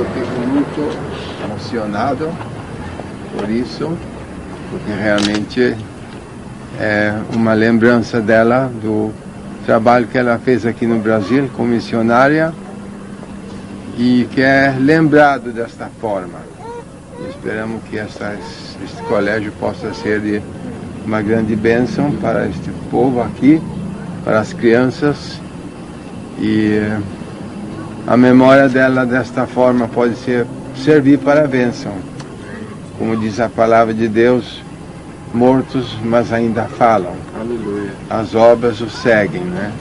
eu fico muito emocionado por isso, porque realmente é uma lembrança dela do trabalho que ela fez aqui no Brasil como missionária e que é lembrado desta forma. Esperamos que este colégio possa ser de uma grande bênção para este povo aqui, para as crianças, e a memória dela desta forma pode servir para a bênção. Como diz a palavra de Deus, mortos, mas ainda falam. Aleluia. As obras o seguem, né?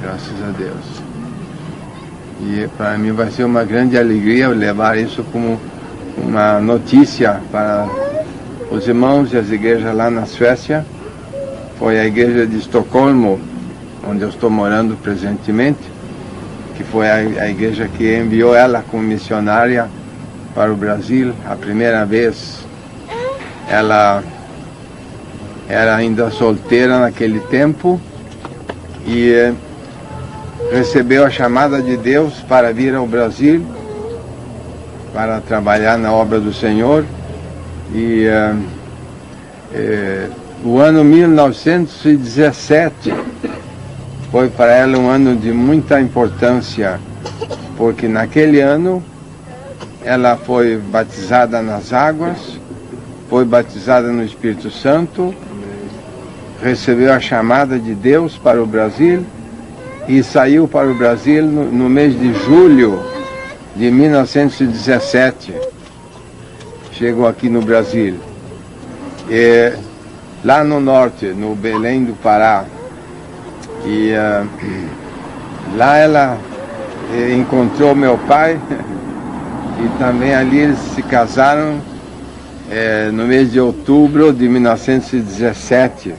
Graças a Deus. E para mim vai ser uma grande alegria levar isso como uma notícia para os irmãos e as igrejas lá na Suécia. Foi a igreja de Estocolmo, onde eu estou morando presentemente, que foi a igreja que enviou ela como missionária para o Brasil. A primeira vez ela era ainda solteira naquele tempo e recebeu a chamada de Deus para vir ao Brasil para trabalhar na obra do Senhor. E o ano 1917 foi para ela um ano de muita importância, porque naquele ano ela foi batizada nas águas, foi batizada no Espírito Santo, recebeu a chamada de Deus para o Brasil e saiu para o Brasil no mês de julho de 1917. Chegou aqui no Brasil. E lá no norte, no Belém do Pará. E lá ela encontrou meu pai e também ali eles se casaram no mês de outubro de 1917.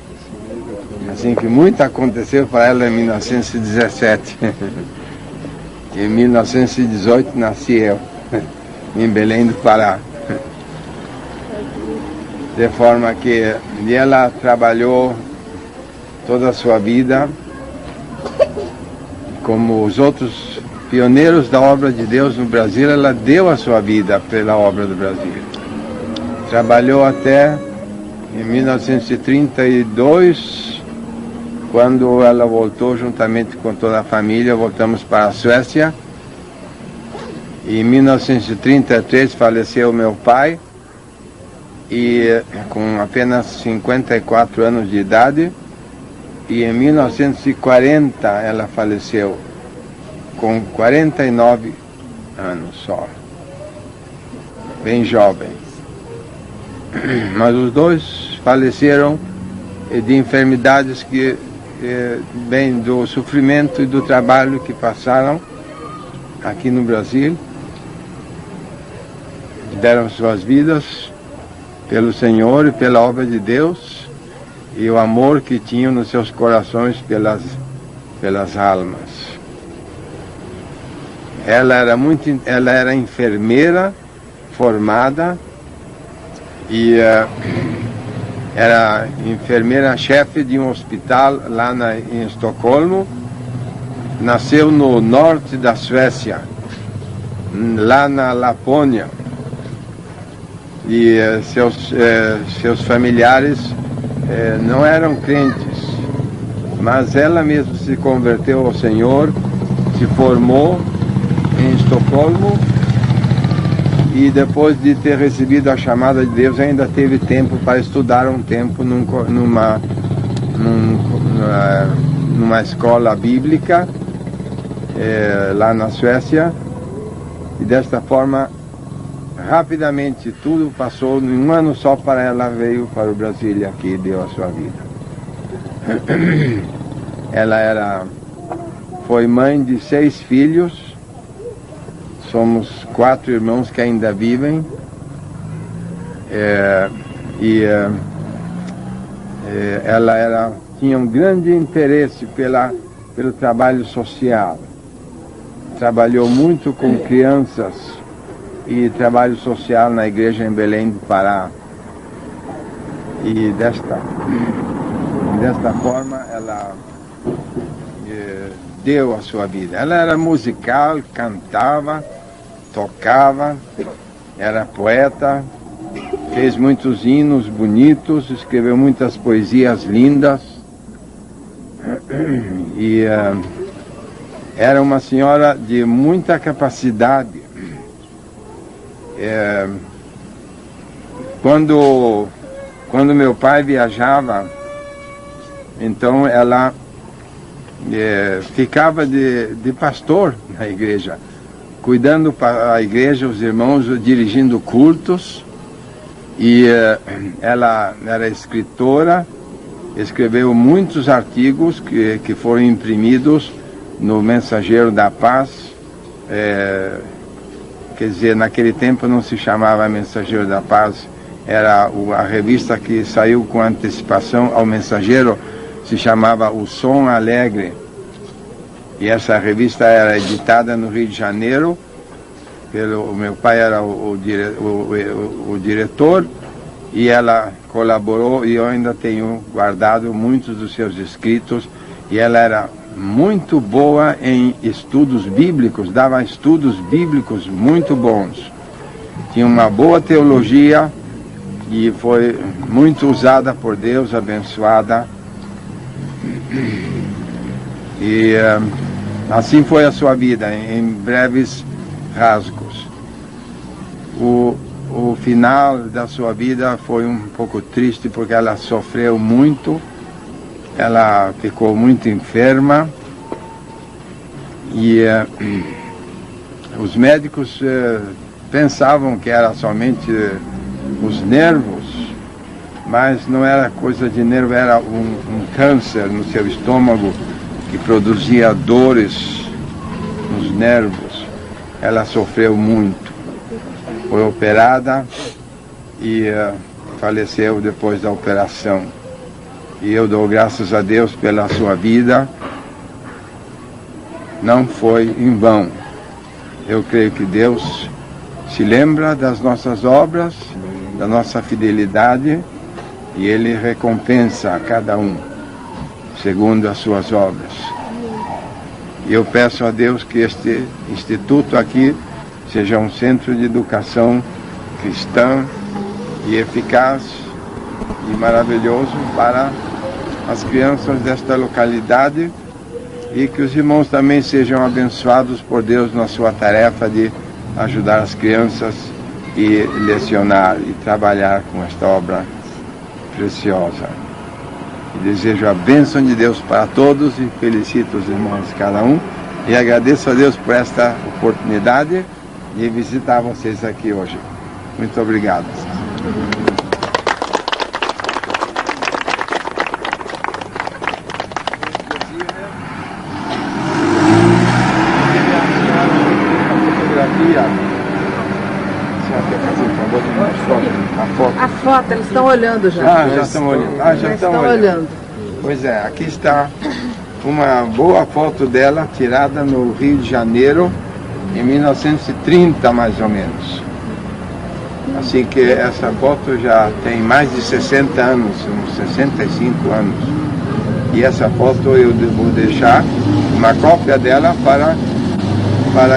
Assim que muito aconteceu para ela em 1917. Em 1918 nasci eu, em Belém do Pará. De forma que ela trabalhou toda a sua vida como os outros pioneiros da obra de Deus no Brasil. Ela deu a sua vida pela obra do Brasil. Trabalhou até em 1932, quando ela voltou juntamente com toda a família. Voltamos para a Suécia. Em 1933 faleceu meu pai, e com apenas 54 anos de idade. E em 1940 ela faleceu com 49 anos só, bem jovem. Mas os dois faleceram de enfermidades que vêm do sofrimento e do trabalho que passaram aqui no Brasil. Deram suas vidas pelo Senhor e pela obra de Deus, e o amor que tinham nos seus corações pelas almas. Ela era enfermeira formada e era enfermeira-chefe de um hospital lá em Estocolmo. Nasceu no norte da Suécia, lá na Lapônia. E seus familiares não eram crentes, mas ela mesma se converteu ao Senhor, se formou em Estocolmo, e depois de ter recebido a chamada de Deus ainda teve tempo para estudar um tempo numa escola bíblica lá na Suécia. E desta forma, rapidamente tudo passou. Em um ano só para ela veio para o Brasil e aqui deu a sua vida. Ela foi mãe de 6 filhos. Somos 4 irmãos que ainda vivem. Ela tinha um grande interesse pelo trabalho social. Trabalhou muito com crianças e trabalho social na igreja em Belém do Pará. E desta forma ela deu a sua vida. Ela era musical, cantava, tocava, era poeta, fez muitos hinos bonitos, escreveu muitas poesias lindas e era uma senhora de muita capacidade. Quando meu pai viajava, então ela ficava de pastor na igreja, cuidando para a igreja, os irmãos, dirigindo cultos. E ela era escritora, escreveu muitos artigos que foram imprimidos no Mensageiro da Paz. Quer dizer, naquele tempo não se chamava Mensageiro da Paz, era a revista que saiu com antecipação ao Mensageiro, se chamava O Som Alegre. E essa revista era editada no Rio de Janeiro, o meu pai era o diretor, e ela colaborou, e eu ainda tenho guardado muitos dos seus escritos, e ela era muito boa em estudos bíblicos, dava estudos bíblicos muito bons. Tinha uma boa teologia e foi muito usada por Deus, abençoada. E assim foi a sua vida, em breves rasgos. O final da sua vida foi um pouco triste, porque ela sofreu muito, ela ficou muito enferma e os médicos pensavam que era somente os nervos, mas não era coisa de nervo, era um câncer no seu estômago que produzia dores nos nervos. Ela sofreu muito, foi operada e faleceu depois da operação. E eu dou graças a Deus pela sua vida, não foi em vão. Eu creio que Deus se lembra das nossas obras, da nossa fidelidade, e Ele recompensa a cada um segundo as suas obras. E eu peço a Deus que este instituto aqui seja um centro de educação cristã e eficaz e maravilhoso para as crianças desta localidade, e que os irmãos também sejam abençoados por Deus na sua tarefa de ajudar as crianças e lecionar e trabalhar com esta obra preciosa. E desejo a bênção de Deus para todos e felicito os irmãos cada um e agradeço a Deus por esta oportunidade de visitar vocês aqui hoje. Muito obrigado. A foto, eles estão olhando já. Já estão olhando. Já estão olhando. Pois é, aqui está uma boa foto dela, tirada no Rio de Janeiro, em 1930, mais ou menos. Assim que essa foto já tem mais de 60 anos, uns 65 anos. E essa foto eu vou deixar uma cópia dela para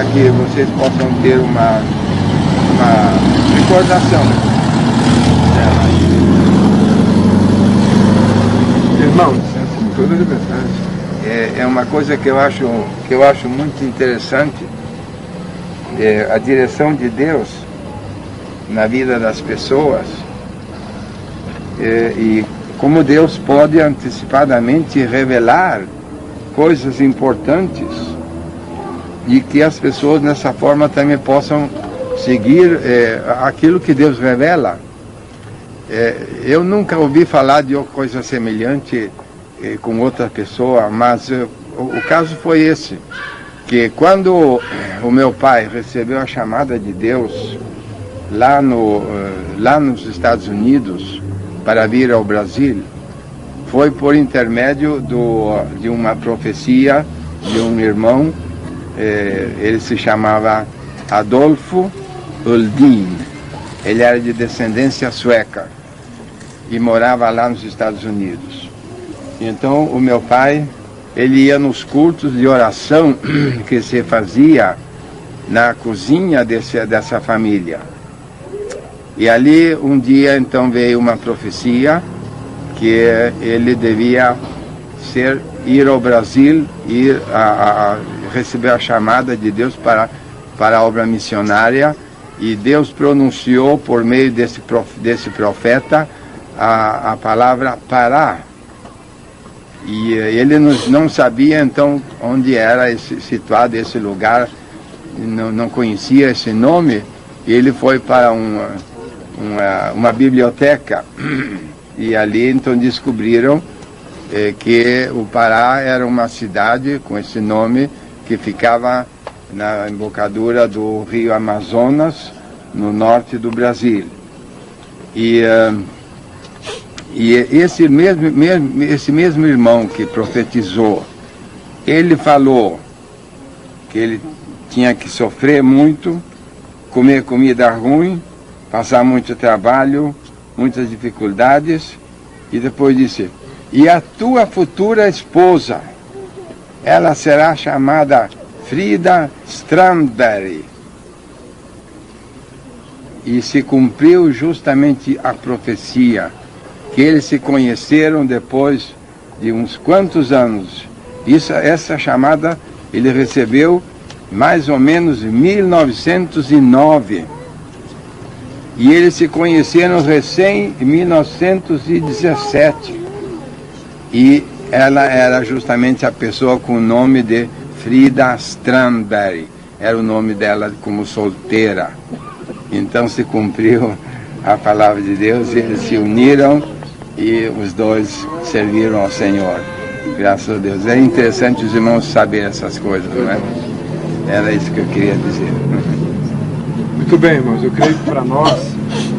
que vocês possam ter uma recordação dela. Irmãos, toda liberdade. É uma coisa que eu acho muito interessante, a direção de Deus na vida das pessoas, e como Deus pode antecipadamente revelar coisas importantes e que as pessoas dessa forma também possam seguir aquilo que Deus revela. Eu nunca ouvi falar de coisa semelhante com outra pessoa, mas o caso foi esse, que quando o meu pai recebeu a chamada de Deus lá nos Estados Unidos para vir ao Brasil, foi por intermédio de uma profecia de um irmão, ele se chamava Adolfo Uldin, ele era de descendência sueca e morava lá nos Estados Unidos. Então o meu pai, ele ia nos cultos de oração que se fazia na cozinha dessa família. E ali um dia então veio uma profecia que ele devia ir ao Brasil, ir a receber a chamada de Deus para a obra missionária, e Deus pronunciou por meio desse profeta a palavra Pará. E ele não sabia então onde era situado esse lugar, não conhecia esse nome, e ele foi para uma biblioteca, e ali então descobriram que o Pará era uma cidade com esse nome que ficava na embocadura do rio Amazonas, no norte do Brasil. E esse mesmo irmão que profetizou, ele falou que ele tinha que sofrer muito, comer comida ruim, passar muito trabalho, muitas dificuldades, e depois disse: e a tua futura esposa, ela será chamada Frida Strandberg. E se cumpriu justamente a profecia, que eles se conheceram depois de uns quantos anos. Essa chamada ele recebeu mais ou menos em 1909. E eles se conheceram recém em 1917. E ela era justamente a pessoa com o nome de Frida Strandberg. Era o nome dela como solteira. Então se cumpriu a palavra de Deus, eles se uniram e os dois serviram ao Senhor. Graças a Deus. É interessante os irmãos saberem essas coisas, não é? Era isso que eu queria dizer. Muito bem, irmãos. Eu creio que para nós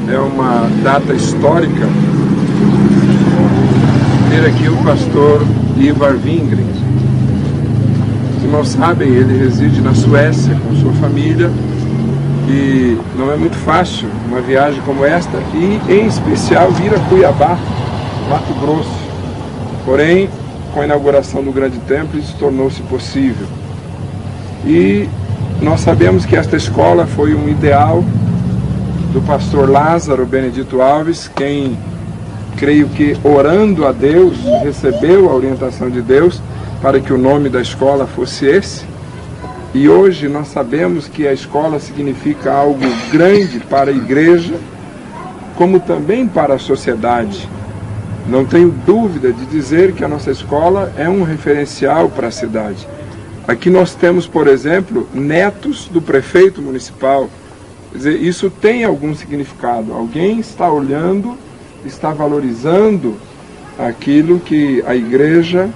é uma data histórica ter aqui o pastor Ivar Wingren. Os irmãos sabem, ele reside na Suécia com sua família e não é muito fácil uma viagem como esta e, em especial, vir a Cuiabá, Mato Grosso. Porém, com a inauguração do grande templo, isso tornou-se possível. E nós sabemos que esta escola foi um ideal do pastor Lázaro Benedito Alves, quem, creio que orando a Deus, recebeu a orientação de Deus para que o nome da escola fosse esse. E hoje nós sabemos que a escola significa algo grande para a igreja, como também para a sociedade. Não tenho dúvida de dizer que a nossa escola é um referencial para a cidade. Aqui nós temos, por exemplo, netos do prefeito municipal. Quer dizer, isso tem algum significado. Alguém está olhando, está valorizando aquilo que a igreja,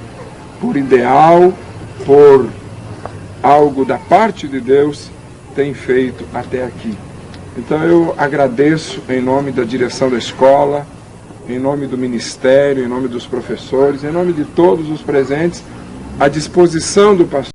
por ideal, por algo da parte de Deus, tem feito até aqui. Então eu agradeço em nome da direção da escola, em nome do ministério, em nome dos professores, em nome de todos os presentes, à disposição do pastor